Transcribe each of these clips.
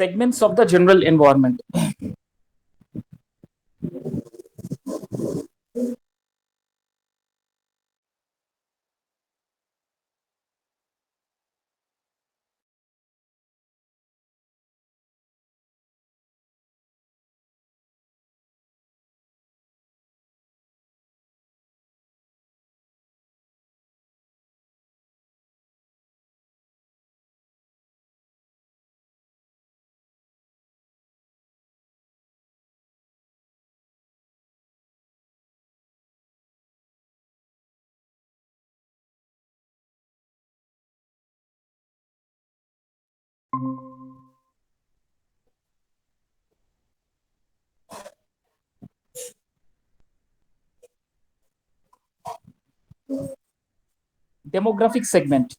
segments of the general environment. Demographic segment.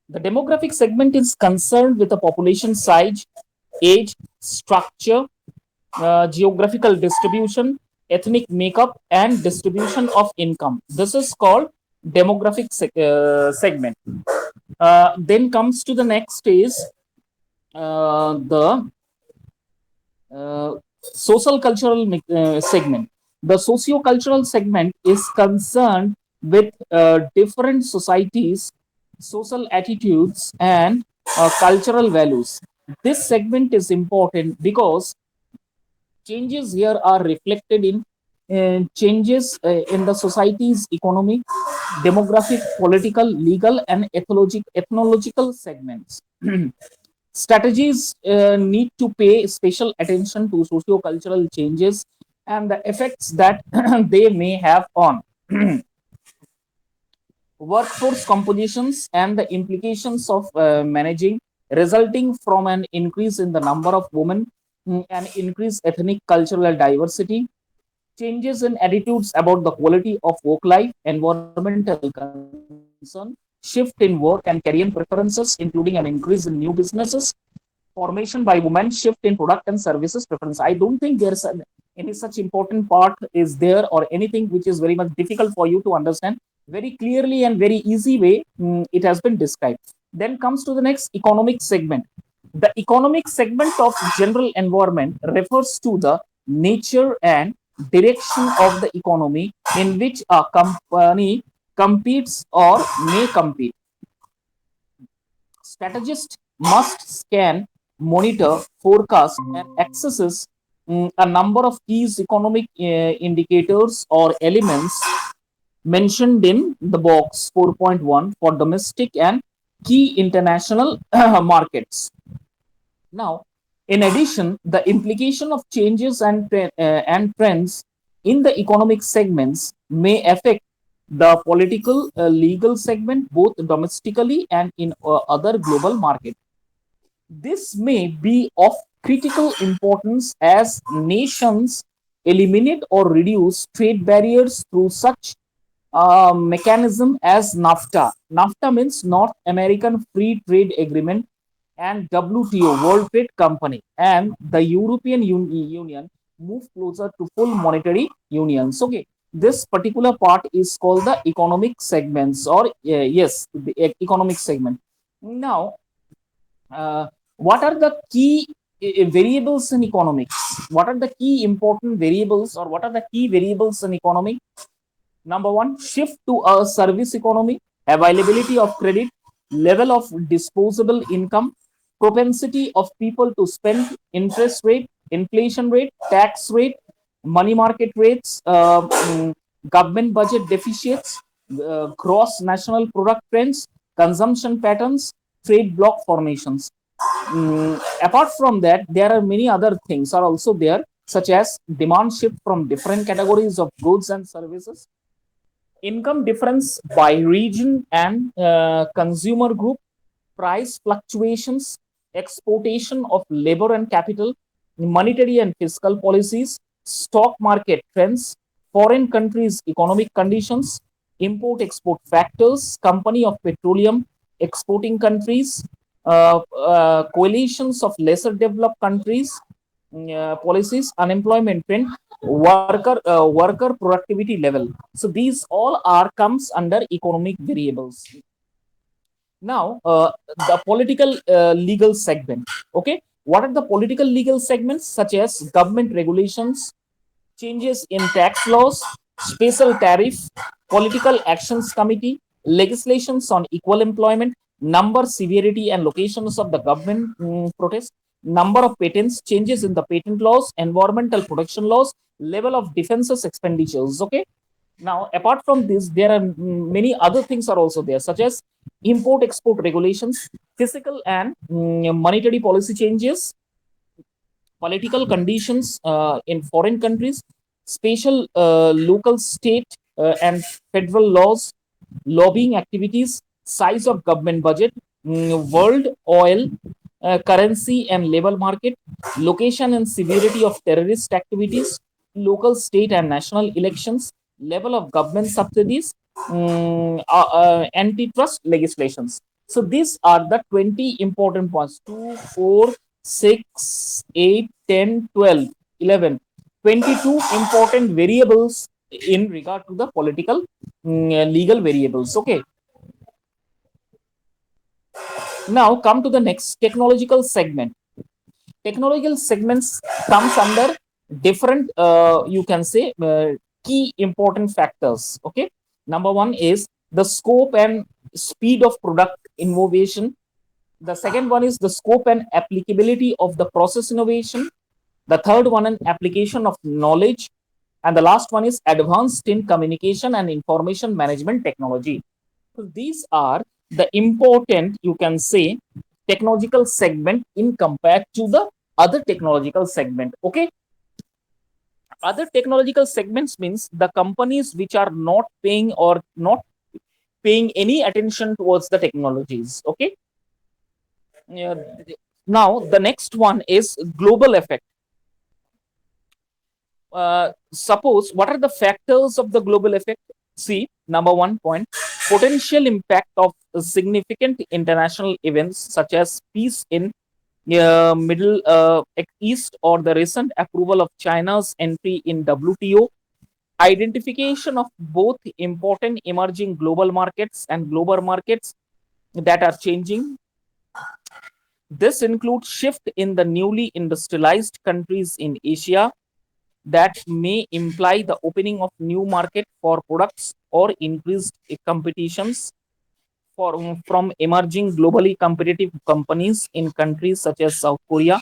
The demographic segment is concerned with the population size, age, structure, geographical distribution, ethnic makeup, and distribution of income. This is called demographic segment. Then comes to the next is the social cultural segment. The socio-cultural segment is concerned with different societies, social attitudes, and cultural values. This segment is important because changes here are reflected in changes in the society's economic, demographic, political, legal, and ethnological segments. Strategies need to pay special attention to socio-cultural changes and the effects that they may have on workforce compositions and the implications of managing, resulting from an increase in the number of women and increased ethnic cultural diversity, changes in attitudes about the quality of work life, environmental concern, shift in work and career preferences, including an increase in new businesses, formation by women, shift in product and services preference. I don't think any such important part is there or anything which is very much difficult for you to understand. Very clearly and very easy way, it has been described. Then comes to the next economic segment. The economic segment of general environment refers to the nature and direction of the economy in which a company competes or may compete. Strategists must scan, monitor, forecast, and access a number of key economic indicators or elements mentioned in the box 4.1 for domestic and key international markets. Now, in addition, the implication of changes and trends in the economic segments may affect the political legal segment both domestically and in other global markets. This may be of critical importance as nations eliminate or reduce trade barriers through such mechanism as NAFTA. NAFTA means North American Free Trade Agreement, and WTO, World Trade Company, and the European Union move closer to full monetary unions. Okay, this particular part is called the economic segments, or yes, the economic segment. Now, what are the key variables in economics? What are the key important variables, or what are the key variables in economic? Number one, shift to a service economy, availability of credit, level of disposable income, propensity of people to spend, interest rate, inflation rate, tax rate, money market rates, government budget deficits, gross national product trends, consumption patterns, trade block formations. Apart from that, there are many other things are also there, such as demand shift from different categories of goods and services, income difference by region and consumer group, price fluctuations, exportation of labor and capital, monetary and fiscal policies, stock market trends, foreign countries' economic conditions, import export factors, company of petroleum exporting countries, coalitions of lesser developed countries, policies, unemployment trend, worker productivity level. So these all are comes under economic variables. Now, the political legal segment. Okay, What are the political legal segments? Such as government regulations, changes in tax laws, special tariff, political actions committee, legislations on equal employment, number, severity, and locations of the government protest, number of patents, changes in the patent laws, environmental protection laws, level of defenses expenditures. Okay. Now, apart from this, there are many other things are also there, such as import export regulations, fiscal and monetary policy changes, political conditions in foreign countries, special local, state, and federal laws, lobbying activities, size of government budget, world oil, currency and labor market, location and severity of terrorist activities, local, state, and national elections, level of government subsidies, antitrust legislations. So these are the 20 important points: 2, 4, 6, 8, 10, 12, 11, 22 important variables in regard to the political legal variables. Okay. Now come to the next technological segment. Technological segments comes under different, you can say, key important factors. Okay. Number one is the scope and speed of product innovation. The second one is the scope and applicability of the process innovation. The third one, an application of knowledge. And the last one is advanced in communication and information management technology. So these are the important, you can say, technological segment in compared to the other technological segment. Okay. Other technological segments means the companies which are not paying or not paying any attention towards the technologies. Okay. Yeah. Now the next one is global effect. Suppose, what are the factors of the global effect? See, number one point, potential impact of significant international events such as peace in Middle East, or the recent approval of China's entry in WTO, identification of both important emerging global markets and global markets that are changing. This includes shift in the newly industrialized countries in Asia that may imply the opening of new market for products or increased competitions from emerging globally competitive companies in countries such as South Korea.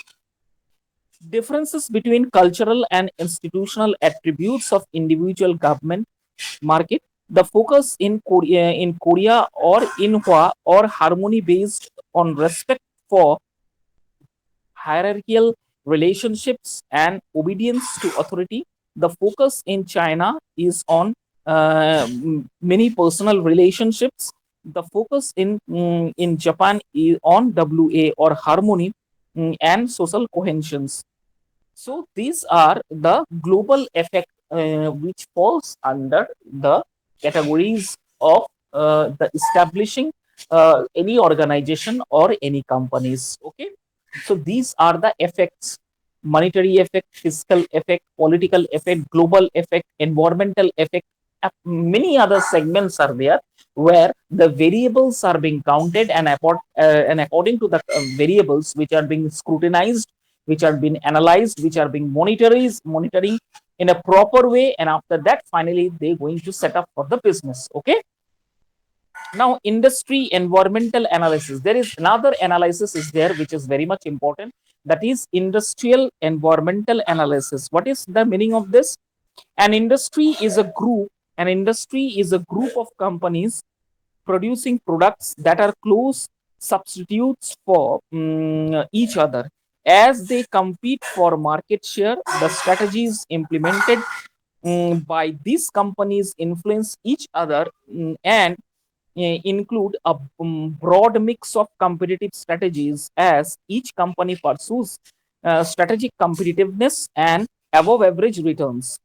Differences between cultural and institutional attributes of individual government market. The focus in Korea or Inhua or harmony based on respect for hierarchical relationships and obedience to authority. The focus in China is on many personal relationships. The focus in Japan is on WA or harmony, and social cohesions. So these are the global effect which falls under the categories of the establishing any organization or any companies. Okay. So these are the effects: monetary effect, fiscal effect, political effect, global effect, environmental effect. Many other segments are there where the variables are being counted, and according to the variables which are being scrutinized, which are being analyzed, which are being monitoring in a proper way, and after that finally they're going to set up for the business. Okay. Now industry environmental analysis, there is another analysis is there which is very much important, that is industrial environmental analysis. What is the meaning of this? An industry is a group of companies producing products that are close substitutes for each other. As they compete for market share, the strategies implemented by these companies influence each other, and include a broad mix of competitive strategies as each company pursues strategic competitiveness and above average returns.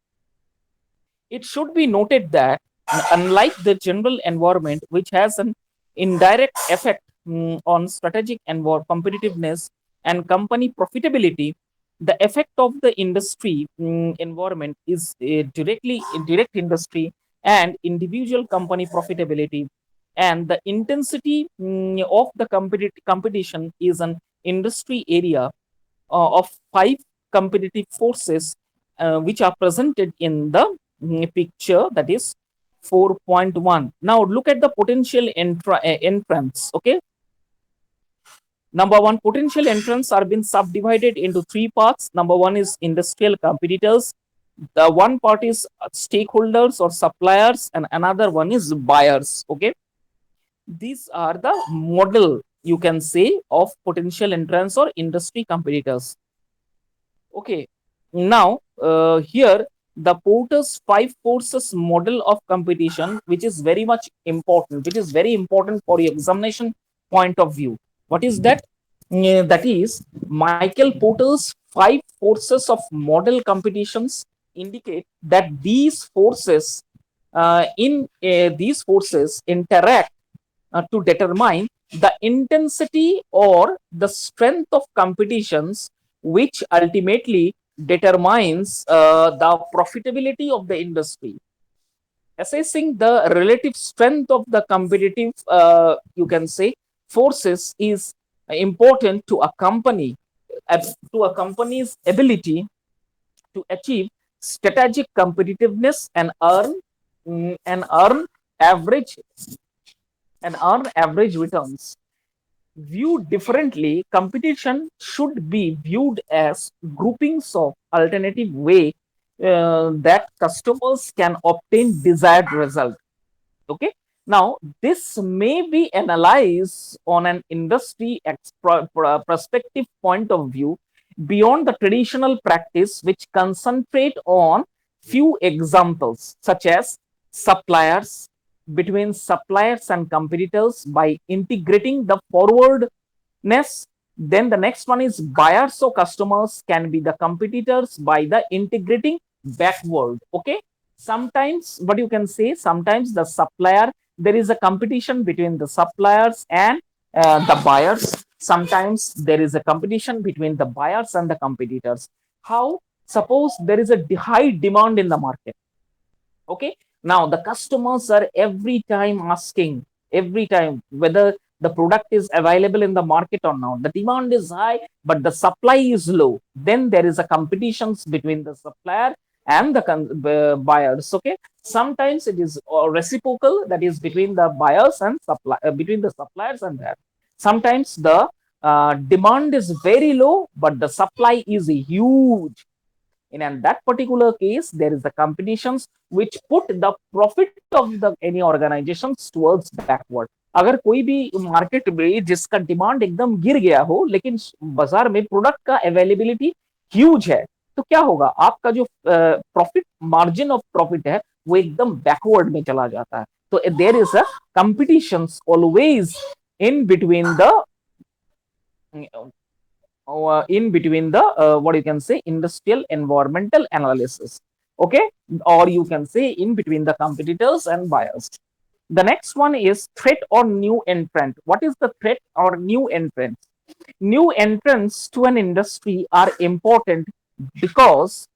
It should be noted that, unlike the general environment, which has an indirect effect on strategic competitiveness and company profitability, the effect of the industry environment is directly direct industry and individual company profitability. And the intensity of the competition is an industry area of five competitive forces which are presented in the picture, that is 4.1. Now look at the potential entrants. Okay, number one, potential entrants are being subdivided into three parts. Number one is industrial competitors. The one part is stakeholders or suppliers, and another one is buyers. Okay, these are the model, you can say, of potential entrants or industry competitors. Okay, now here the Porter's five forces model of competition, which is very much important, which is very important for your examination point of view. What is that? That is Michael Porter's five forces of model competitions indicate that these forces interact to determine the intensity or the strength of competitions, which ultimately determines the profitability of the industry. Assessing the relative strength of the competitive, you can say, forces is important to a company, to a company's ability to achieve strategic competitiveness and average earn average returns. Viewed differently, competition should be viewed as groupings of alternative way that customers can obtain desired result. Okay. Now, this may be analyzed on an industry perspective point of view beyond the traditional practice, which concentrate on few examples such as suppliers, between suppliers and competitors by integrating the forwardness. Then the next one is buyers or customers can be the competitors by the integrating backward. Okay, sometimes what you can say, sometimes the supplier, there is a competition between the suppliers and the buyers. Sometimes there is a competition between the buyers and the competitors. How? Suppose there is a high demand in the market. Okay, now the customers are every time asking, every time, whether the product is available in the market or not. The demand is high but the supply is low. Then there is a competitions between the supplier and the buyers. Okay, sometimes it is reciprocal, that is between the buyers and between the suppliers and that. Sometimes the demand is very low but the supply is huge. In that particular case, there is the competitions which put the profit of the any organizations towards backward. अगर कोई भी market में जिसका demand एकदम गिर गया हो लेकिन बाजार में प्रोडक्ट का अवेलेबिलिटी ह्यूज है, तो क्या होगा, आपका जो प्रॉफिट, मार्जिन ऑफ प्रॉफिट है, वो एकदम बैकवर्ड में चला जाता है. तो there is a competitions always in between the in between the what you can say, industrial environmental analysis. Okay, or you can say in between the competitors and buyers. The next one is threat or new entrant. What is the threat or new entrant? New entrants to an industry are important because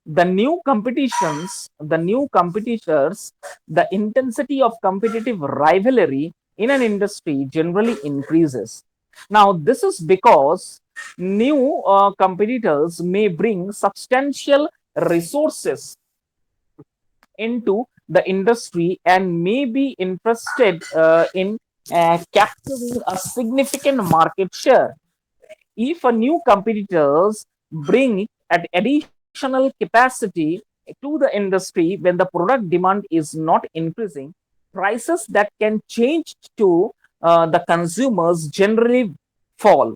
the new competitions, the new competitors, the intensity of competitive rivalry in an industry generally increases. Now, this is because new competitors may bring substantial resources into the industry and may be interested in capturing a significant market share. If a new competitors bring an additional capacity to the industry when the product demand is not increasing, prices that can change to the consumers generally fall.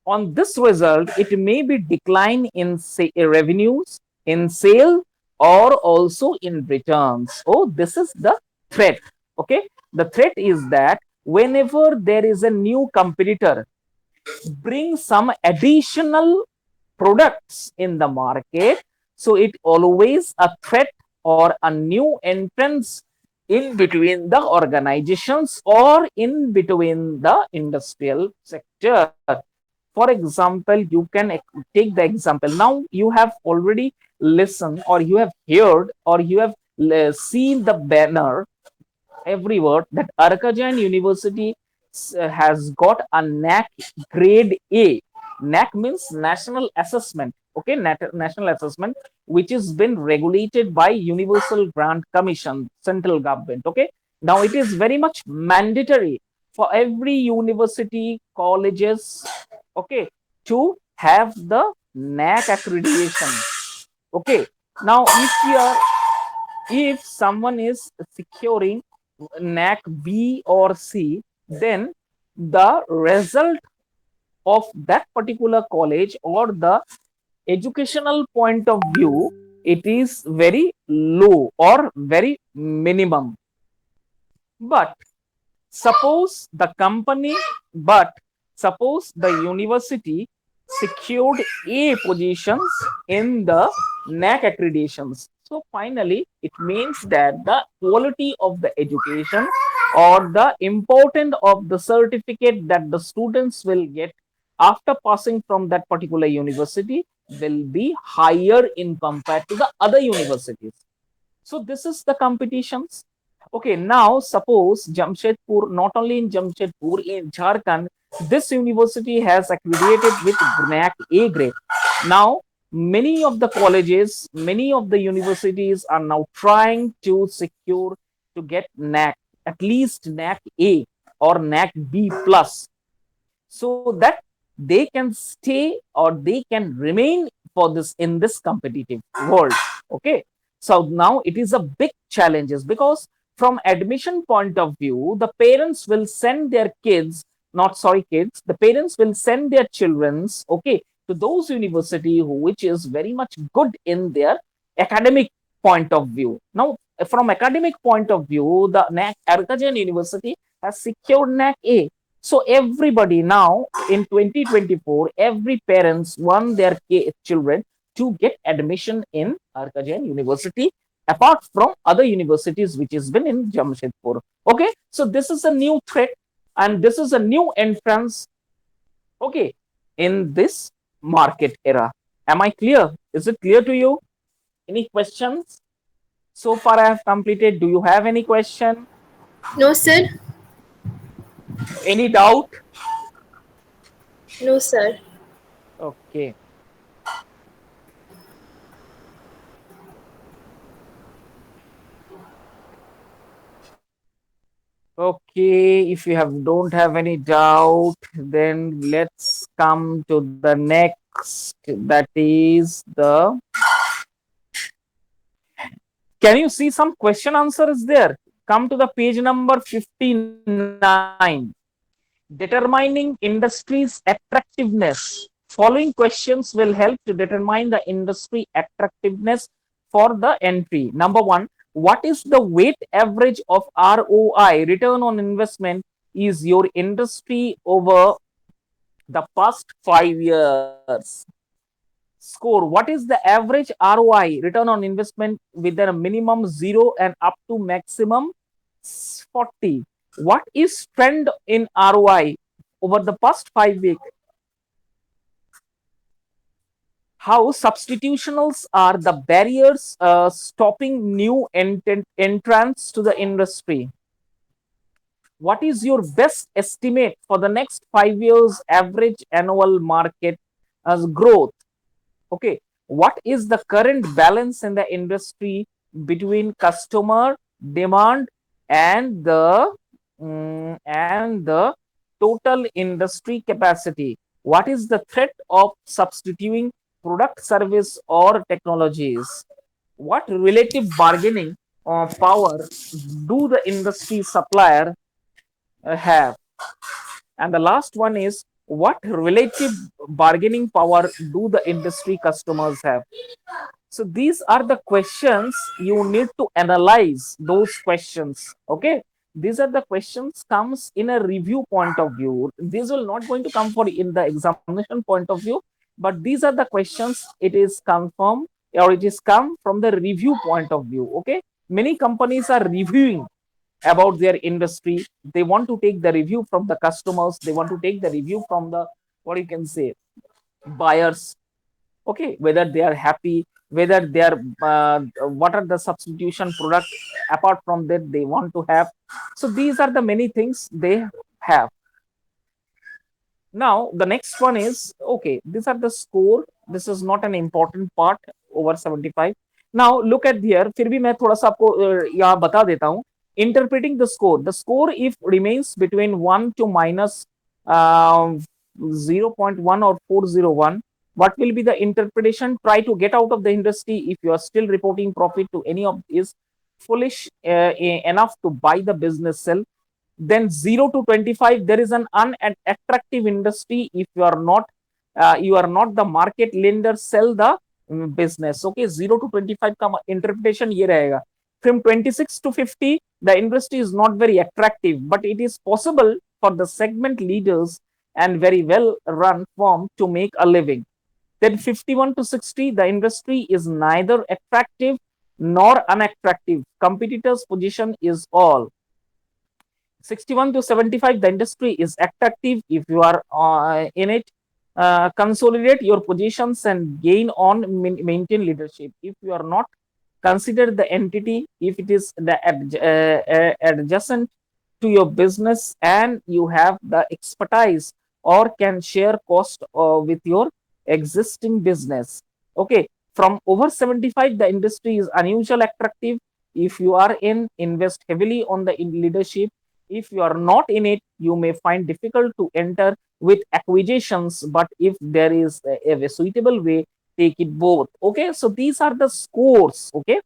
On this result, it may be decline in say revenues, in sale, or also in returns. Oh, this is the threat. Okay, the threat is that whenever there is a new competitor bring some additional products in the market, so it always a threat or a new entrance in between the organizations or in between the industrial sector. For example, you can take the example. Now you have already listened or you have heard or you have seen the banner everywhere that Arkajan University has got a NAC grade A. NAC means national assessment. Okay, national assessment, which has been regulated by Universal Grant Commission, central government. Okay, now it is very much mandatory for every university, colleges, okay, to have the NAC accreditation. Okay, now if someone is securing NAC B or C, then the result of that particular college or the educational point of view, it is very low or very minimum. But suppose the company, but suppose the university secured A positions in the NAC accreditations. So finally, it means that the quality of the education or the importance of the certificate that the students will get after passing from that particular university will be higher in compared to the other universities. So this is the competitions. Okay, now suppose Jamshedpur, not only in Jamshedpur, in Jharkhand, this university has accredited with NAC A grade. Now, many of the colleges, many of the universities are now trying to secure to get NAC, at least NAC A or NAC B plus, so that they can stay or they can remain for this in this competitive world. Okay, so now it is a big challenges because from admission point of view, the parents will send their kids, not sorry kids, the parents will send their children's, okay, to those university which is very much good in their academic point of view. Now from academic point of view, the NAC Arkajan University has secured NAC A. So everybody now in 2024, every parents want their children to get admission in Arkajan University, apart from other universities which has been in Jamshedpur. Okay, so this is a new threat and this is a new entrance. Okay, in this market era. Am I clear? Is it clear to you? Any questions? So far, I have completed. Do you have any question? No, sir. Any doubt? No, sir. Okay. Okay, if you don't have any doubt, then let's come to the next. That is the. Can you see some question answer is there? Come to the page number 59. Determining industry's attractiveness. Following questions will help to determine the industry attractiveness for the entry. Number one, what is the weight average of ROI, return on investment, is your industry over the past 5 years? Score, what is the average ROI, return on investment, with a minimum 0 and up to maximum 40? What is trend in ROI over the past 5 weeks? How substitutionals are the barriers stopping new entrants to the industry? What is your best estimate for the next 5 years average annual market as growth? Okay, what is the current balance in the industry between customer demand and the total industry capacity? What is the threat of substituting product, service, or technologies? What relative bargaining power do the industry supplier have? And the last one is, what relative bargaining power do the industry customers have? So these are the questions you need to analyze those questions. Okay. These are the questions comes in a review point of view. These will not going to come for in the examination point of view, but these are the questions. It is confirmed or it is come from the review point of view. Okay. Many companies are reviewing about their industry. They want to take the review from the customers. They want to take the review from the, what you can say, buyers. Okay, whether they are happy, whether they are what are the substitution product apart from that they want to have. So these are the many things they have. Now the next one is, okay, these are the score. This is not an important part over 75. Now look at here. फिर भी मैं थोड़ा सा आपको यहाँ बता देता हूँ. Interpreting the score. The score if remains between 1 to minus uh, 0.1 or 401. What will be the interpretation? Try to get out of the industry if you are still reporting profit to any of is foolish enough to buy the business sell. Then 0 to 25, there is an unattractive industry. If you are not the market lender, sell the business. Okay, 0 to 25 का interpretation ये रहेगा. From 26 to 50, the industry is not very attractive, but it is possible for the segment leaders and very well run firm to make a living. Then 51 to 60, the industry is neither attractive nor unattractive. Competitors' position is all. 61 to 75, the industry is attractive. If you are in it, consolidate your positions and gain on maintain leadership. If you are not, consider the entity if it is the adjacent to your business and you have the expertise or can share cost with your existing business. Okay, from over 75, the industry is unusual attractive. If you are in, invest heavily on the leadership. If you are not in it, you may find difficult to enter with acquisitions, but if there is a suitable way, take it both. Okay, so these are the scores. Okay,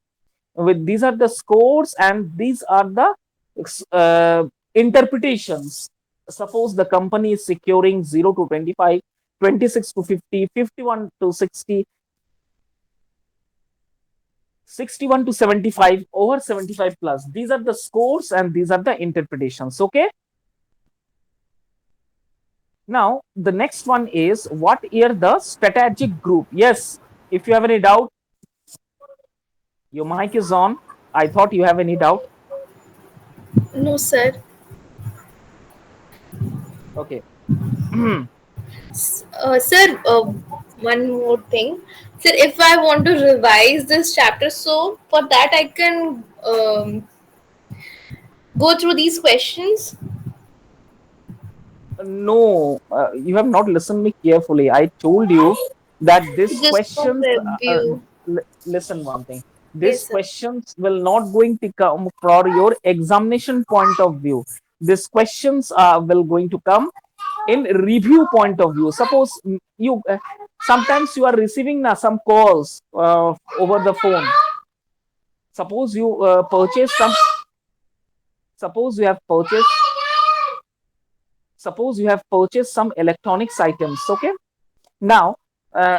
with these are the scores and these are the interpretations. Suppose the company is securing 0 to 25, 26 to 50, 51 to 60, 61 to 75, over 75 plus. These are the scores and these are the interpretations. Okay, now the next one is what are the strategic group. Yes, if you have any doubt, your mic is on. I thought you have any doubt. No, sir. Okay. Sir, one more thing. Sir, if I want to revise this chapter, so for that I can go through these questions. No, you have not listened me carefully. I told you that these Just for questions. review. Listen one thing. These Yes, sir. questions will not going to come for your examination point of view. These questions will going to come in review point of view. Suppose you sometimes you are receiving some calls over the phone. Suppose you purchase some. Suppose you have purchased suppose you have purchased some electronics items. Okay, now uh,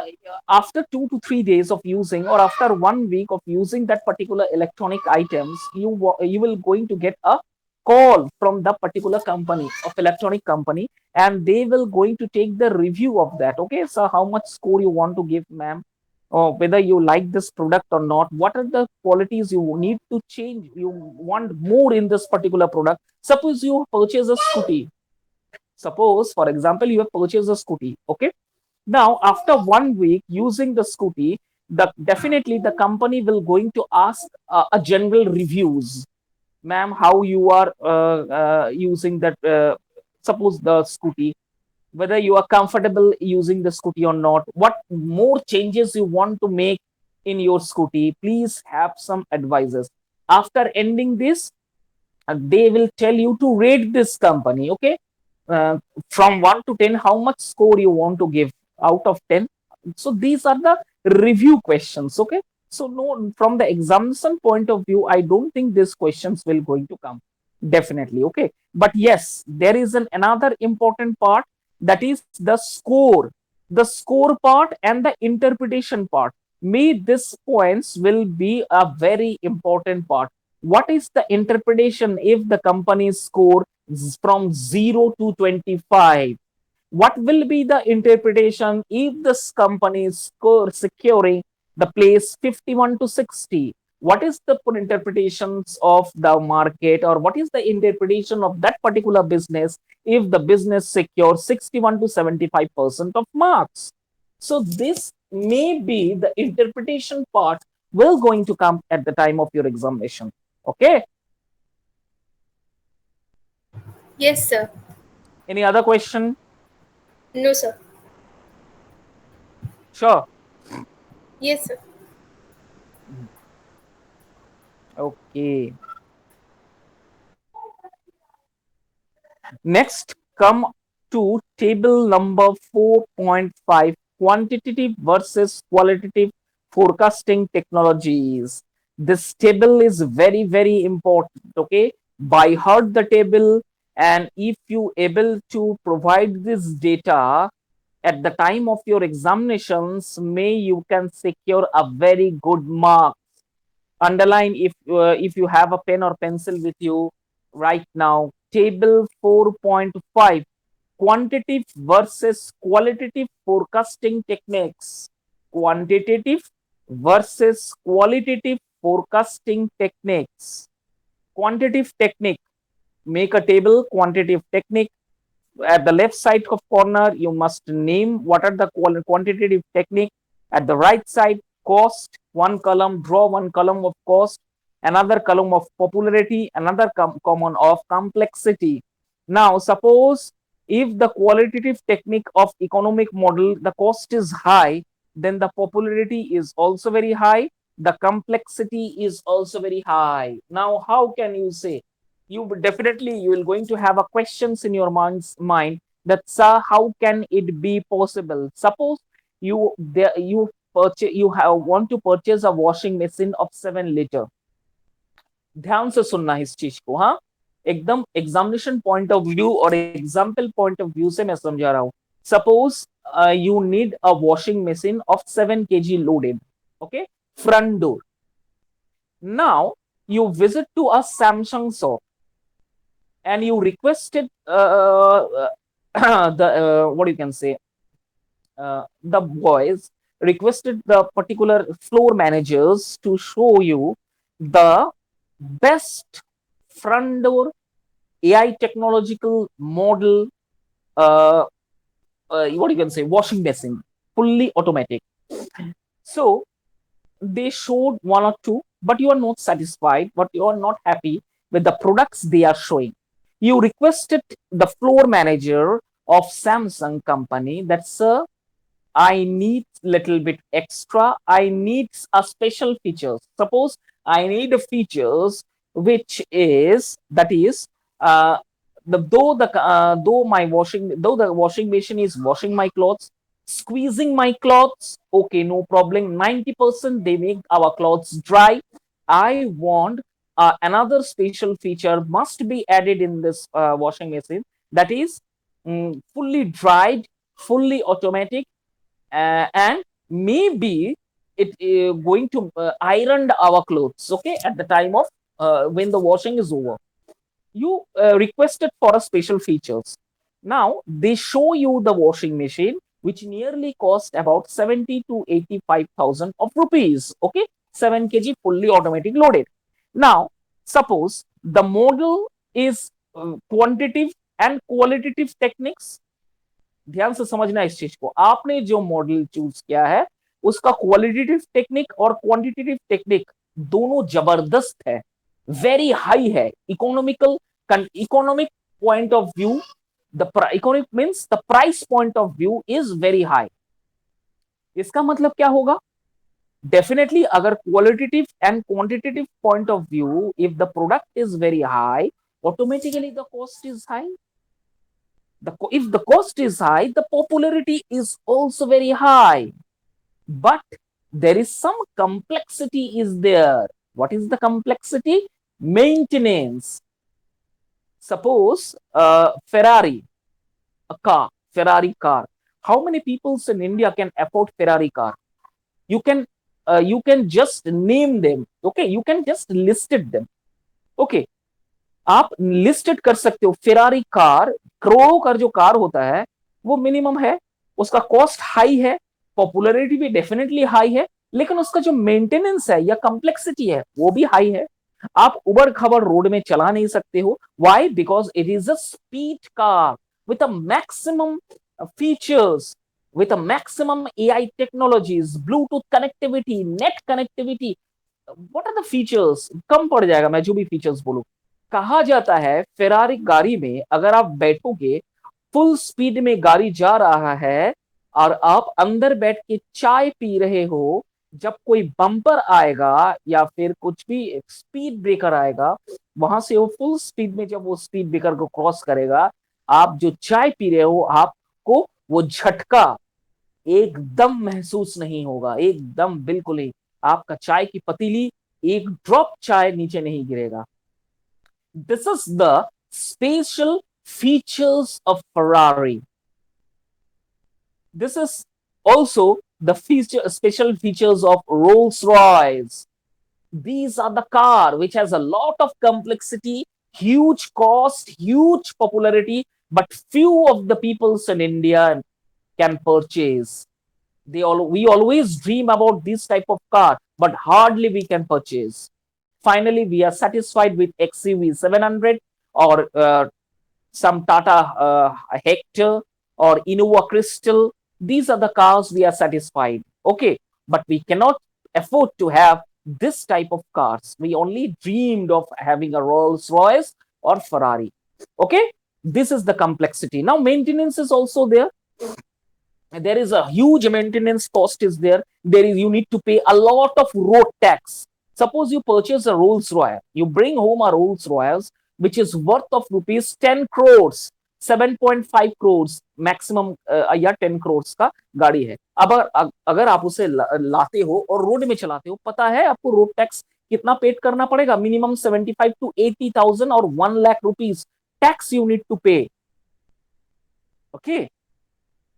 after 2 to 3 days of using or after 1 week of using that particular electronic items, you will going to get a call from the particular company of electronic company, and they will going to take the review of that. Okay, so how much score you want to give, ma'am, or whether you like this product or not, what are the qualities you need to change, you want more in this particular product. Suppose you purchase a scooty. Suppose, for example, you have purchased a scooty. Okay, now after 1 week using the scooty, the definitely the company will going to ask a general reviews. Ma'am, how you are using that, suppose the scooty, whether you are comfortable using the scooty or not, what more changes you want to make in your scooty, please have some advices. After ending this, they will tell you to rate this company. Okay, uh, from 1 to 10, how much score you want to give out of 10. So these are the review questions. Okay, so no, from the examination point of view, I don't think these questions will going to come definitely. Okay, but yes, there is another important part, that is the score part and the interpretation part. Me, this points will be a very important part. What is the interpretation if the company score from 0 to 25? What will be the interpretation if this company is securing the place 51 to 60? What is the interpretations of the market, or what is the interpretation of that particular business if the business secures 61 to 75% of marks? So this may be the interpretation part will going to come at the time of your examination. Okay, Yes, sir. any other question? No, sir. Sure. Yes, sir. Okay. Next, come to table number 4.5, quantitative versus qualitative forecasting technologies. This table is very, very important. Okay. By heart the table, and if you able to provide this data at the time of your examinations, may you can secure a very good mark. Underline, if you have a pen or pencil with you right now, table 4.5, quantitative versus qualitative forecasting techniques. Quantitative versus qualitative forecasting techniques. Quantitative technique, make a table. Quantitative technique, at the left side of corner you must name what are the quantitative technique. At the right side, cost, one column, draw one column of cost, another column of popularity, another column of complexity. Now suppose if the qualitative technique of economic model, the cost is high, then the popularity is also very high, the complexity is also very high. Now how can you say? You will definitely, you will going to have a questions in your mind that, sir, how can it be possible? Suppose you purchase, want to purchase a washing machine of 7 liter. ध्यान से सुनना है इस चीज को, हाँ, एकदम examination point of view और एग्जाम्पल पॉइंट ऑफ व्यू से मैं समझा रहा हूं. Suppose you need a washing machine of 7 kg loaded, okay, front door. Now you visit to a Samsung shop and you requested the what you can say, the boys requested the particular floor managers to show you the best front door AI technological model, uh, what you can say, washing machine, fully automatic. So they showed one or two, but you are not satisfied, but you are not happy with the products they are showing. You requested the floor manager of Samsung company that, sir, I need little bit extra. I need a special features. Suppose I need a features which is, that is, though my washing, though the washing machine is washing my clothes, squeezing my clothes, okay, no problem. 90% they make our clothes dry. I want another special feature must be added in this washing machine, that is fully dried, fully automatic, and maybe it going to iron our clothes, okay, at the time of when the washing is over. You requested for a special features. Now they show you the washing machine which nearly cost about 70 to 85,000 of rupees, okay, 7 kg fully automatic loaded. Now suppose the model is quantitative and qualitative techniques. ध्यान से समझना इस चीज को, आपने जो model choose किया है उसका क्वालिटेटिव टेक्निक और क्वांटिटेटिव टेक्निक दोनों जबरदस्त है, वेरी हाई है, economical, economic point of view, the economic means the price point of view is very high. इसका मतलब क्या होगा? डेफिनेटली अगर qualitative and quantitative point of view, if the product is very high, automatically the cost is high. If the cost is high, the popularity is also very high. But there is some complexity is there. What is the complexity? Maintenance. Suppose Ferrari, a car, Ferrari car. How many people in India can afford Ferrari car? You can just name them. Okay, you can just listed them. Okay, आप listed कर सकते हो. Ferrari car, करोड़ों का जो car होता है वो मिनिमम है, उसका कॉस्ट हाई है, पॉपुलैरिटी भी डेफिनेटली हाई है, लेकिन उसका जो मेंटेनेंस है या कॉम्प्लेक्सिटी है वो भी हाई है. आप उबड़ खबड़ रोड में चला नहीं सकते हो. Why? Because it is a speed car with a maximum features, with a maximum AI technologies, Bluetooth connectivity, net connectivity. What are the features? कम पड़ जाएगा मैं जो भी फीचर्स बोलूं. कहा जाता है फेरारी गाड़ी में अगर आप बैठोगे फुल स्पीड में गाड़ी जा रहा है और आप अंदर बैठ के चाय पी रहे हो, जब कोई बम्पर आएगा या फिर कुछ भी स्पीड ब्रेकर आएगा, वहां से वो फुल स्पीड में जब वो स्पीड ब्रेकर को क्रॉस करेगा, आप जो चाय पी रहे हो आपको वो झटका एकदम महसूस नहीं होगा, एकदम बिल्कुल ही आपका चाय की पतीली एक ड्रॉप चाय नीचे नहीं गिरेगा। This is the special features of Ferrari. This is also the special features of Rolls Royce. These are the car which has a lot of complexity, huge cost, huge popularity, but few of the peoples in India can purchase. We always dream about this type of car, but hardly we can purchase. Finally, we are satisfied with XUV 700 or some Tata Hector or Innova Crystal. These are the cars we are satisfied. Okay, but we cannot afford to have this type of cars. We only dreamed of having a Rolls Royce or Ferrari. Okay, this is the complexity. Now, maintenance is also there. There is a huge maintenance cost is there. There is, you need to pay a lot of road tax. Suppose you purchase a Rolls Royce, you bring home a Rolls Royce which is worth of rupees 10 crores, 7.5 crores maximum, या 10 crores का गाड़ी है। अब अगर आप उसे लाते हो और रोड में चलाते हो, पता है आपको रोड टैक्स कितना पेड करना पड़ेगा? मिनिमम 75 to 80,000 और 1 lakh rupees tax you need to pay. Okay,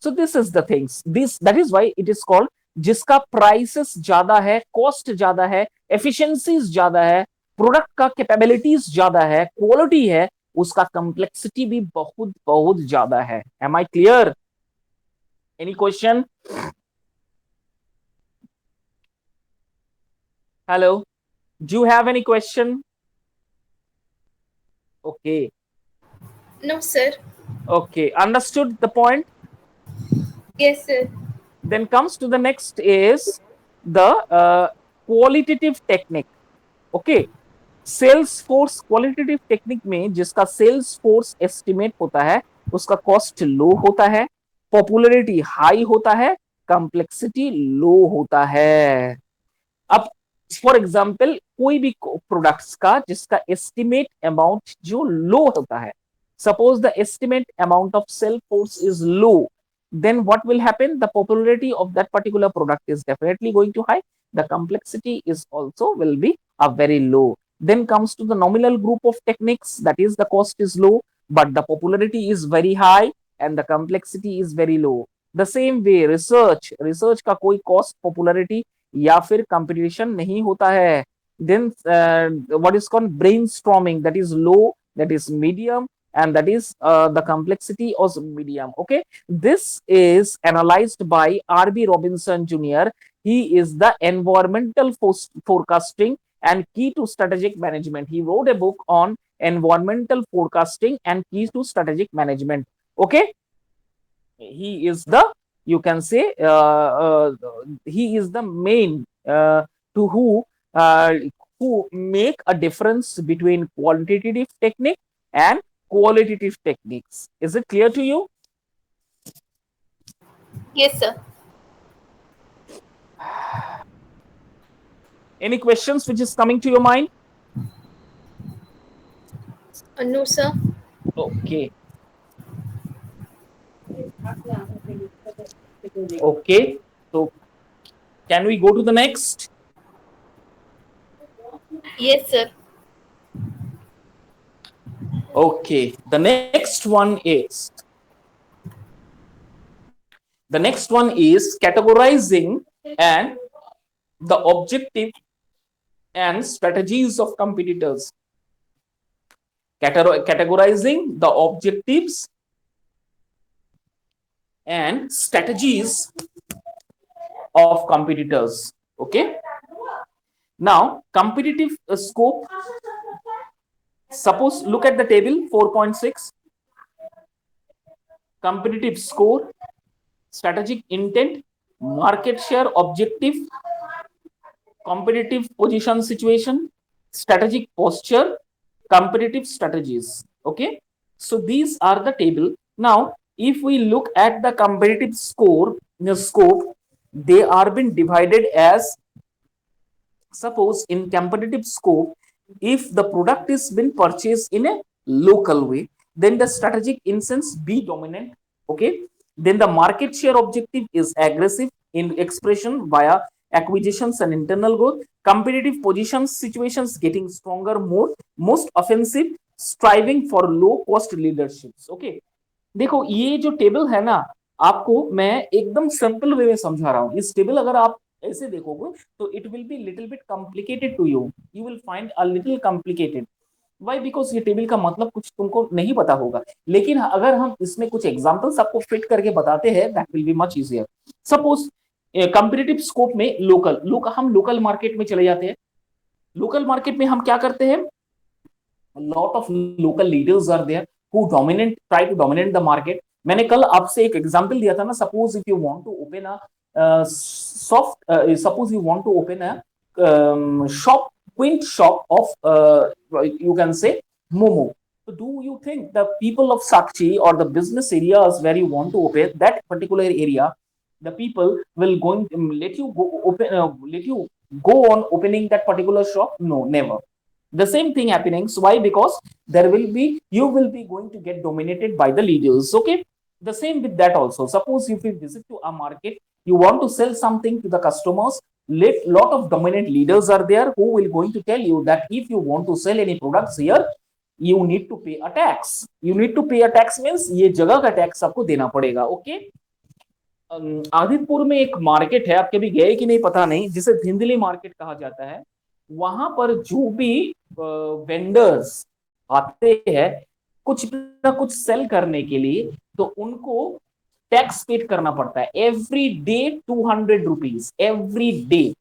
so this is the things, this that is why it is called, जिसका प्राइसेस ज्यादा है, कॉस्ट ज्यादा है, एफिशिएंसीज ज्यादा है, प्रोडक्ट का कैपेबिलिटीज ज्यादा है, क्वालिटी है, उसका कॉम्प्लेक्सिटी भी बहुत बहुत ज्यादा है। Am I clear? Any question? Hello, do you have any question? Okay. No, sir. Okay, understood the point. Yes, sir. Then comes to the next is the qualitative technique. Okay, sales force qualitative technique में जिसका sales force estimate होता है, उसका cost low होता है, popularity high होता है, complexity लो होता है। अब फॉर एग्जांपल कोई भी प्रोडक्ट्स का जिसका एस्टिमेट अमाउंट जो लो होता है, suppose the estimate amount of sale force is low, then what will happen? The popularity of that particular product is definitely going to high. The complexity is also will be a very low. Then comes to the nominal group of techniques, that is the cost is low but the popularity is very high and the complexity is very low. The same way research का कोई cost popularity या फिर competition नहीं होता है. Then what is called brainstorming, that is low, that is medium, and that is the complexity of medium. Okay, this is analyzed by RB Robinson Jr. He is the environmental forecasting and key to strategic management. He wrote a book on environmental forecasting and keys to strategic management. Okay, he is the, you can say, he is the main to who make a difference between quantitative technique and qualitative techniques. Is it clear to you? Yes, sir. Any questions which is coming to your mind? No, sir. Okay. Okay. So can we go to the next? Yes, sir. Okay. The next one is categorizing and the objective and strategies of competitors. Categorizing the objectives and strategies of competitors. Okay, now competitive scope, suppose look at the table 4.6, competitive score, strategic intent, market share objective, competitive position situation, strategic posture, competitive strategies. Okay, so these are the table. Now if we look at the competitive scope, they are been divided as, suppose in competitive scope, if the product is been purchased in a local way, then the strategic instance be dominant. Okay, then the market share objective is aggressive in expression via acquisitions and internal growth. Competitive positions situations getting stronger, more most offensive, striving for low cost leaderships. Okay, देखो ये जो table है ना, आपको मैं एकदम simple way में समझा रहा हूं। इस टेबल अगर आप ऐसे देखोगे तो it will be little bit complicated to you, you will find a little complicated. Why? Because ये टेबल का मतलब कुछ तुमको नहीं पता होगा, लेकिन अगर हम इसमें कुछ एग्जांपल्स आपको फिट करके बताते हैं, that will be much easier. Suppose competitive scope में हम लोकल मार्केट में चले जाते हैं। लोकल मार्केट में हम क्या करते हैं, a lot of local leaders are there who dominate try to dominate the market। मैंने कल आपसे एक एग्जांपल दिया था ना, suppose if you want to open a soft suppose you want to open a shop, quaint shop of you can say momo, so do you think the people of Sakchi or the business areas where you want to open that particular area, the people will going let you go open let you go on opening that particular shop? No, never. The same thing happening. So why? Because there will be, you will be going to get dominated by the leaders. Okay, the same with that also. Suppose if you visit to a market, you want to sell something to the customers, lot of dominant leaders are there who will going to tell you that if you want to sell any products here, you need to pay a tax, you need to pay a tax means ये जगह का tax आपको देना पड़ेगा। Okay, Adityapur में एक market है, आप कभी गए कि नहीं पता नहीं, जिसे धिंदली मार्केट कहा जाता है। वहां पर जो भी वेंडर्स आते हैं कुछ ना कुछ सेल करने के लिए, तो उनको टैक्स पेड करना पड़ता है every day, 200 rupees every day.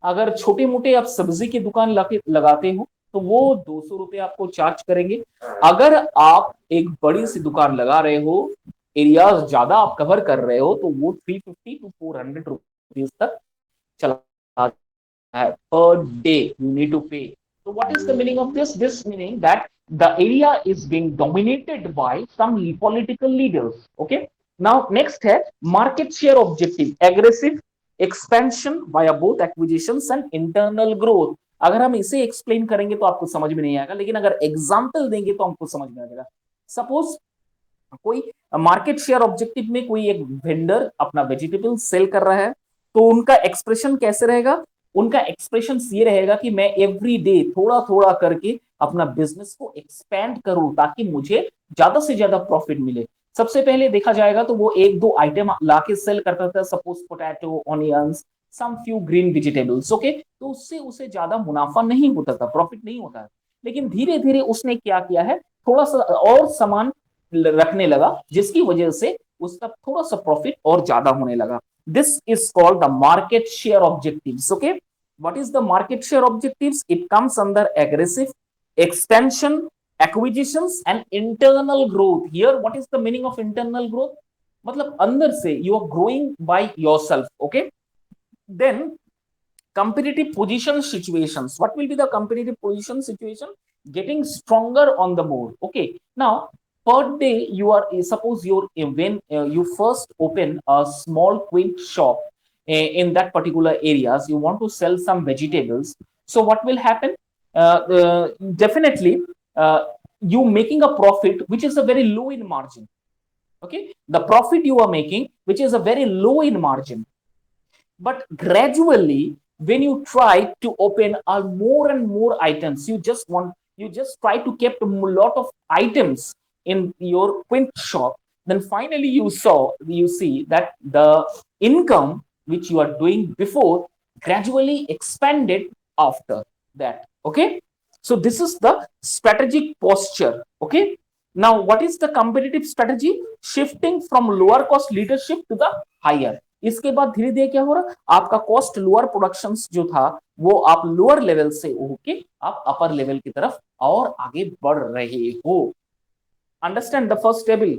अगर छोटे मोटे आप सब्जी की दुकान लगाते हो तो वो 200 रुपए आपको चार्ज करेंगे। अगर आप एक बड़ी सी दुकान लगा रहे हो, एरिया ज्यादा आप कवर कर रहे हो, तो वो 350 to 400 रुपीज तक चला है per day you need to pay. So what is the meaning of this? This meaning that the area is being dominated by some political leaders. Okay. Now next है market share objective, aggressive expansion via both acquisitions and internal growth। अगर हम इसे explain करेंगे तो आपको समझ में नहीं आएगा, लेकिन अगर एग्जाम्पल देंगे तो हमको समझ में आ जाएगा। सपोज कोई मार्केट शेयर ऑब्जेक्टिव में कोई एक वेंडर अपना वेजिटेबल सेल कर रहा है, तो उनका एक्सप्रेशन कैसे रहेगा? उनका एक्सप्रेशन ये रहेगा कि मैं एवरी डे थोड़ा थोड़ा करके अपना बिजनेस को एक्सपैंड करूं ताकि मुझे ज्यादा से ज्यादा प्रॉफिट मिले। सबसे पहले देखा जाएगा तो वो एक दो आइटम लाके सेल करता था, suppose potato, onions, some few green vegetables. Okay, तो उससे उसे ज्यादा मुनाफा नहीं होता था, प्रॉफिट नहीं होता है। लेकिन धीरे धीरे उसने क्या किया है, थोड़ा सा और सामान रखने लगा, जिसकी वजह से उसका थोड़ा सा प्रॉफिट और ज्यादा होने लगा। This is called the market share objectives. Okay, what is the market share objectives? It comes under aggressive expansion, acquisitions and internal growth। Here what is the meaning of internal growth? मतलब अंदर से you are growing by yourself। Okay, then competitive position situations, what will be the competitive position situation? Getting stronger on the board। Okay, now per day you are, suppose you're when you first open a small quaint shop in that particular areas, you want to sell some vegetables, so what will happen? Definitely you making a profit which is a very low in margin। Okay, the profit you are making which is a very low in margin, but gradually when you try to open more and more items, you just try to keep a lot of items in your quint shop, then finally you see that the income which you are doing before gradually expanded after that। Okay, so this is the strategic posture। Okay, now what is the competitive strategy? Shifting from lower cost leadership to the higher। इसके बाद धीरे धीरे क्या हो रहा, आपका cost lower production जो था वो आप लोअर लेवल से होके आप अपर लेवल की तरफ और आगे बढ़ रहे हो। Understand the first table?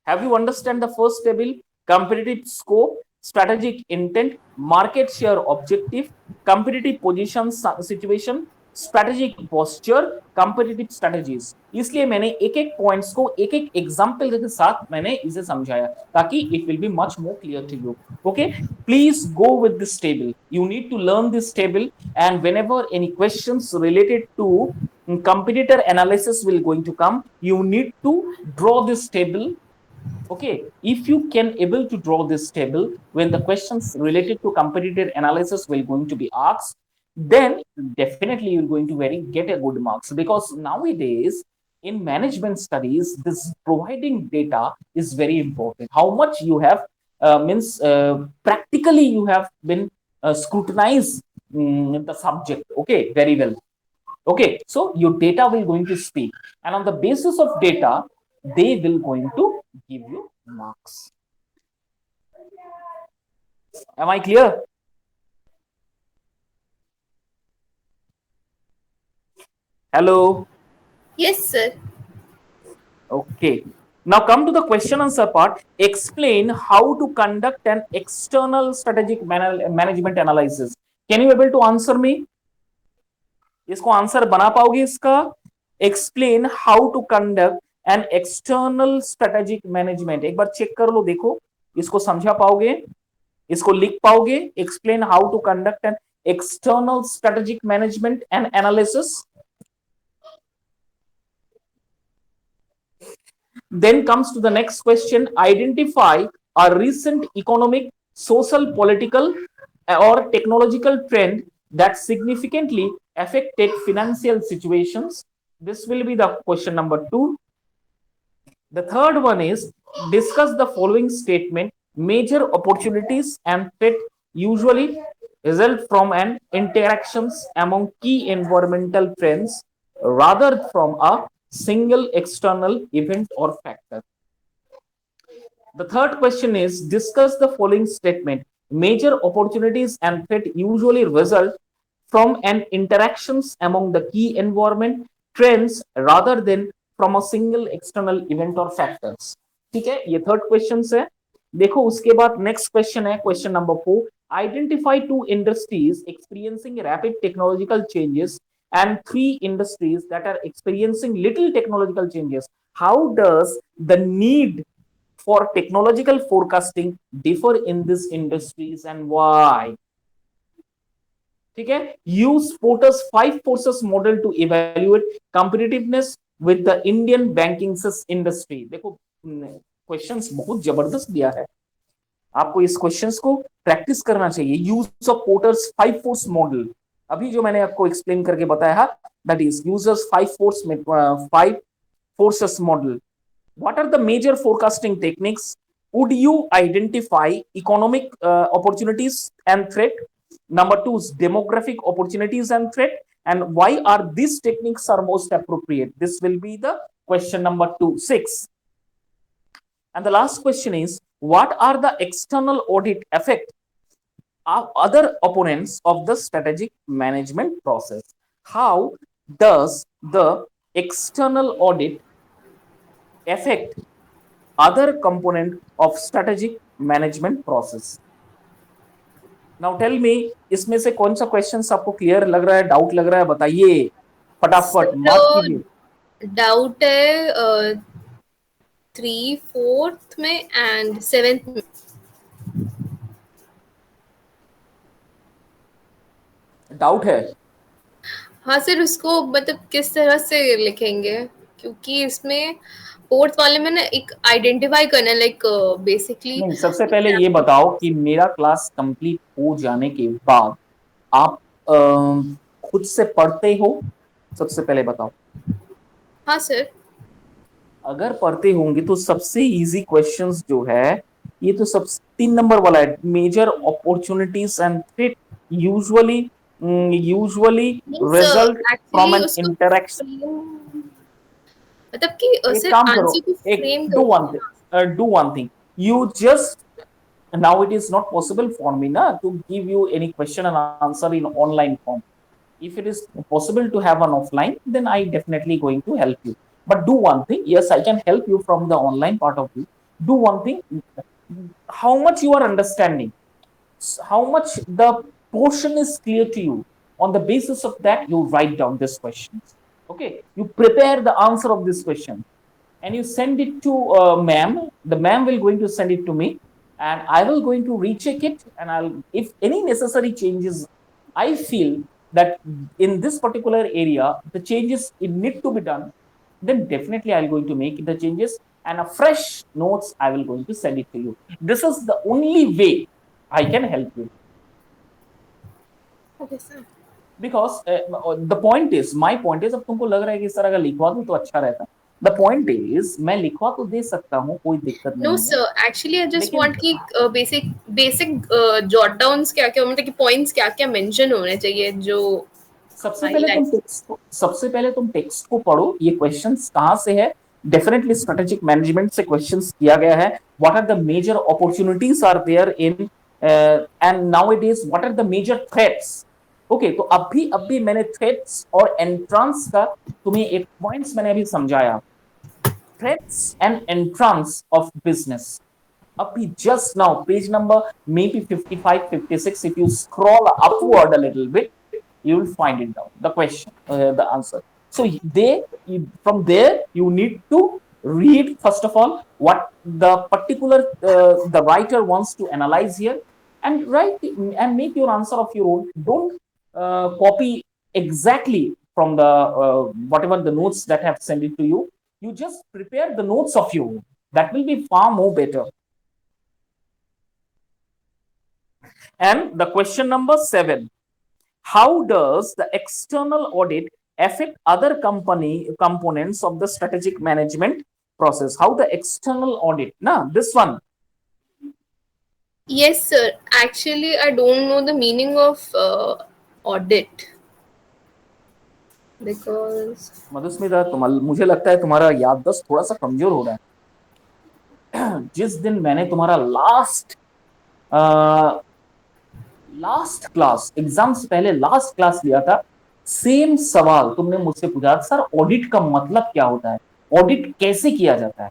Have you understand the first table? Competitive scope, strategic intent, market share objective, competitive position situation, strategic posture, competitive strategies. इसलिए मैंने एक एक पॉइंट्स को एक एक एग्जांपल के साथ मैंने इसे समझाया ताकि it will be much more clear to you. Okay, please go with this table, you need to learn this table, and whenever any questions related to competitor analysis will going to come, you need to draw this table. Okay, if you can able to draw this table when the questions related to competitor analysis will going to be asked, then definitely you're going to very get a good marks, because nowadays in management studies this providing data is very important. How much you have means practically you have been scrutinized the subject, okay, very well. Okay, so your data will going to speak, and on the basis of data they will going to give you marks. Am I clear? Hello. Yes, sir. Okay, now come to the question answer part. Explain how to conduct an external strategic management analysis. Can you able to answer me? इसको answer बना पाओगे इसका? Explain how to conduct an external strategic management, एक बार check कर लो, देखो इसको समझा पाओगे, इसको लिख पाओगे? Explain how to conduct an external strategic management and analysis. Then comes to the next question. Identify a recent economic, social, political, or technological trend that significantly affected financial situations. This will be the question number 2. The third one is discuss the following statement. Major opportunities and threat usually result from an interactions among key environmental trends rather from a single external event or factor. The third question is discuss the following statement. Major opportunities and threat usually result from an interactions among the key environment trends rather than from a single external event or factors. ठीक है, ये third question है। देखो उसके बाद next question है question number 4. Identify 2 industries experiencing rapid technological changes and 3 industries that are experiencing little technological changes. How does the need for technological forecasting differ in these industries and why? ठीक है, use Porter's 5 forces model to evaluate competitiveness with the Indian banking industry. देखो questions बहुत जबरदस्त दिया है, आपको इस questions को प्रैक्टिस करना चाहिए. Use of porters 5 force model, अभी जो मैंने आपको एक्सप्लेन करके बताया, that is users 5 forces model. What are the major forecasting techniques? Would you identify economic opportunities and threat? Number 2 is demographic opportunities and threat, and why are these techniques are most appropriate? This will be the question number 6. And the last question is, what are the external audit effect of other opponents of the strategic management process? How does the external audit affect other component of strategic management process? Now tell me, इसमें से कौन सा question आपको clear लग रहा है, doubt लग रहा है, बताइए फटाफट, मार्क कीजिए. डाउट है 3, 4th में एंड 7th में. डाउट है? हाँ सर, उसको मतलब किस तरह से लिखेंगे, क्योंकि इसमें 4th वाले में ना एक आइडेंटिफाई करना, लाइक बेसिकली. नहीं, सबसे पहले ये बताओ कि मेरा क्लास कंप्लीट हो जाने के बाद आप खुद से पढ़ते हो? सबसे पहले बताओ. हाँ सर. अगर पढ़ते होंगे तो सबसे इजी क्वेश्चंस जो है ये तो सब 3 नंबर वाला है, major opportunities and threat usually result from actually an उसको इंटरेक्शन. मतलब कि एक सर काम करो, आंसर को एक frame do one thing, you just, now it is not possible for me na to give you any question and answer in online form. If it is possible to have an offline, then I definitely going to help you. But do one thing, yes, I can help you from the online part of you. Do one thing, how much you are understanding, how much the portion is clear to you. On the basis of that, you write down this questions. Okay, you prepare the answer of this question and you send it to ma'am. The ma'am will going to send it to me, and I will going to recheck it, and I'll, if any necessary changes I feel that in this particular area the changes it need to be done, then definitely I'll going to make the changes, and a fresh notes I will going to send it to you. This is the only way I can help you. Okay, sir. Because the point is my point is, अब तुमको लग रहा है कि इस तरह का लिखवा दूं तो अच्छा रहता, द पॉइंट इज मैं लिखवा तो दे सकता हूँ, कोई दिक्कत नो नहीं है, सर, एक्चुअली आई जस्ट लेकिन वांट कि बेसिक बेसिक जॉट डाउन्स क्या-क्या, मतलब कि पॉइंट्स क्या-क्या मेंशन होने चाहिए जो हाइलाइट। सबसे पहले तुम टेक्स्ट को पढ़ो, ये क्वेश्चंस कहाँ से है। डेफिनेटली स्ट्रेटेजिक मैनेजमेंट से क्वेश्चंस किया गया है। What are the major opportunities are there in and nowadays what are the major threats. Okay, तो अभी मैंने थ्रेट्स और एंट्रेंस का तुम्हें एक पॉइंट्स मैंने अभी समझाया, threats and entrance of business. Up just now, page number maybe 55, 56. If you scroll upward a little bit, you will find it down. The question, the answer. So from there, you need to read first of all what the particular the writer wants to analyze here, and write and make your answer of your own. Don't copy exactly from the whatever the notes that have sent it to you. You just prepare the notes of your own. That will be far more better. And the question number 7, how does the external audit affect other company components of the strategic management process? How the external audit, na, this one. Yes sir, actually I don't know the meaning of audit because Madhusmita, मुझे लगता है तुम्हारा याददाश्त थोड़ा सा कमजोर हो रहा है। जिस दिन मैंने तुम्हारा लास्ट क्लास, एग्जाम से पहले लास्ट क्लास लिया था, सेम सवाल तुमने मुझसे पूछा, सर ऑडिट का मतलब क्या होता है, ऑडिट कैसे किया जाता है।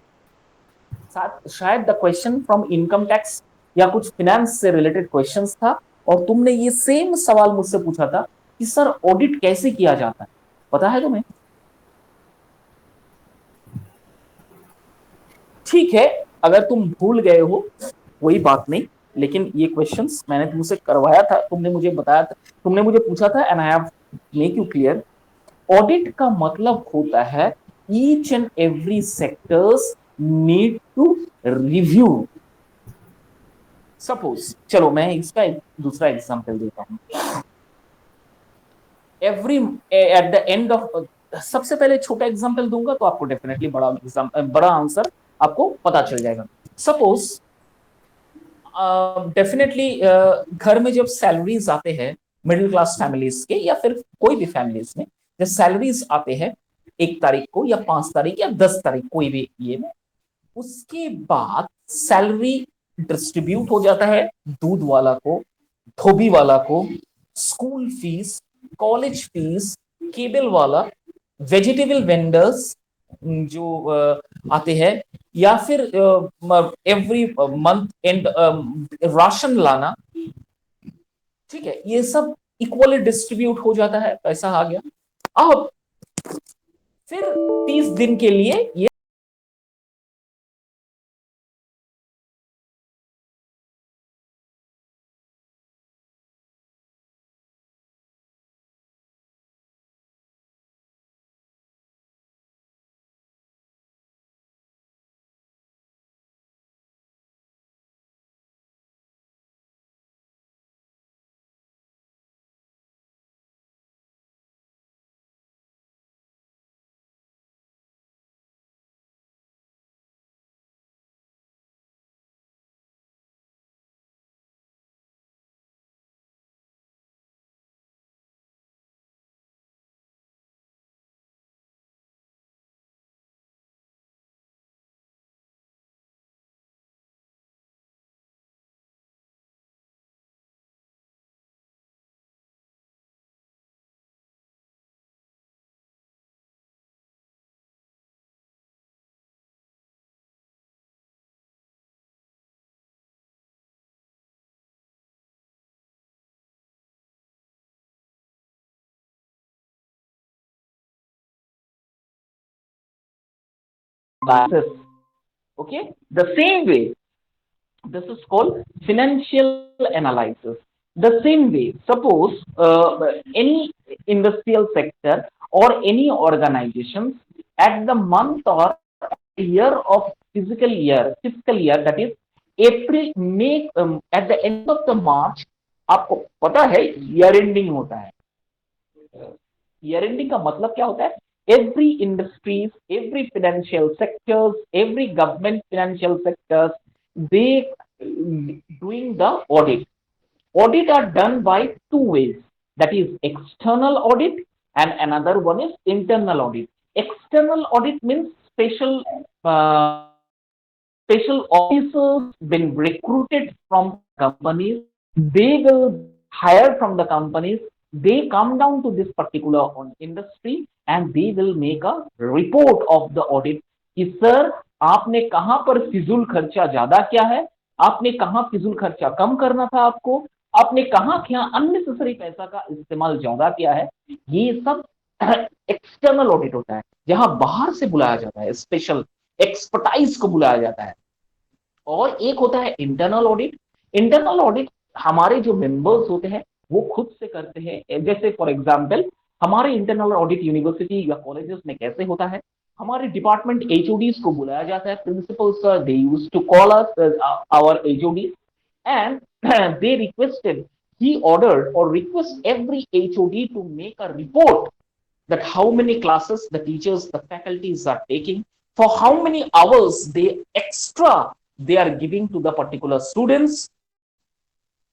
शायद the question from income tax या कुछ फिनेंस से रिलेटेड क्वेश्चंस था, और तुमने ये सेम सवाल मुझसे पूछा था कि सर ऑडिट कैसे किया जाता है, पता है तुम्हें। ठीक है, अगर तुम भूल गए हो कोई बात नहीं, लेकिन ये क्वेश्चंस मैंने तुमसे करवाया था, तुमने मुझे बताया था, तुमने मुझे पूछा था, and I have make you clear. Audit का मतलब होता है each and every sectors need to review. Suppose, चलो मैं इसका एक दूसरा एग्जांपल देता हूं। Every at the end of, सबसे पहले छोटा एग्जांपल दूंगा तो आपको डेफिनेटली बड़ा आंसर आपको पता चल जाएगा। सपोज डेफिनेटली घर में जब सैलरीज आते हैं मिडिल क्लास फैमिलीज के, या फिर कोई भी फैमिलीज में जब सैलरीज आते हैं 1 तारीख को या 5 तारीख या 10 तारीख, कोई भी ये में, उसके बाद सैलरी डिस्ट्रीब्यूट हो जाता है दूध वाला को, धोबी वाला को, school fees, college fees, cable वाला, वेजिटेबल वेंडर्स जो आते हैं, या फिर एवरी मंथ एंड राशन लाना। ठीक है, ये सब इक्वली डिस्ट्रीब्यूट हो जाता है, पैसा आ गया। अब फिर 30 दिन के लिए ये biases. Okay, the same way, this is called financial analysis. The same way, suppose any industrial sector or any organizations at the month or at the year of fiscal year, that is April, May, at the end of the March, आपको पता है year ending होता है. Year ending का मतलब क्या होता है? Every industries, every financial sectors, every government financial sectors, they doing the audit. Audit are done by two ways. That is external audit and another one is internal audit. External audit means special officers been recruited from companies. They will hire from the companies. They come down to this particular industry and they will make a report of the audit कि sir आपने कहां पर फिजूल खर्चा ज्यादा किया है, आपने कहां फिजूल खर्चा कम करना था, आपने कहां क्या अननेसेसरी पैसा का इस्तेमाल ज्यादा किया है. ये सब एक्सटर्नल ऑडिट होता है जहां बाहर से बुलाया जाता है, स्पेशल एक्सपर्टाइज को बुलाया जाता है. और एक होता है इंटरनल ऑडिट. इंटरनल ऑडिट हमारे जो मेंबर्स होते हैं वो खुद से करते हैं. जैसे फॉर एग्जांपल हमारे इंटरनल ऑडिट यूनिवर्सिटी या कॉलेजेस में कैसे होता है, हमारे डिपार्टमेंट एचओडीज को बुलाया जाता है. Principal sir they used to call us our HOD and they requested, he ordered or request every HOD to make a report that how many classes the teachers, the faculties are taking, for how many hours they are giving to the particular students,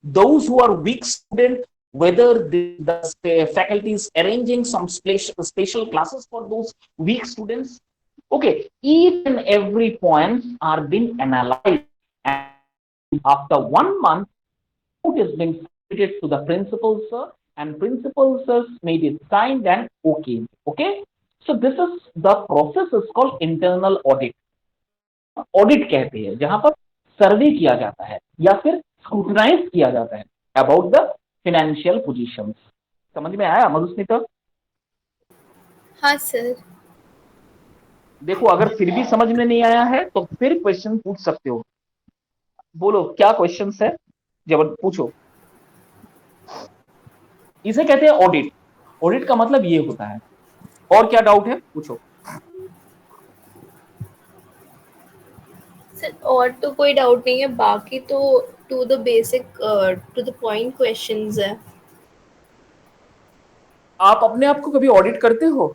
those who are weak student, whether the faculty is arranging some special classes for those weak students. Okay, each and every points are being analyzed, and after 1 month, it has been submitted to the principal sir, and principal sir made it signed and okay. Okay, so this is the process is called internal audit. Audit कहते हैं जहां पर सर्वे किया जाता है या फिर scrutinise किया जाता है अबाउट द फाइनेंशियल पोजीशंस. समझ में आया मधुस्मिता? हाँ सर. देखो अगर फिर भी समझ में नहीं आया है तो फिर क्वेश्चन पूछ सकते हो. बोलो क्या क्वेश्चन है, जब पूछो. इसे कहते हैं ऑडिट. ऑडिट का मतलब ये होता है. और क्या डाउट है पूछो. सर और तो कोई डाउट नहीं है, बाकी तो to the basic to the point questions है. आप अपने आप को कभी ऑडिट करते हो?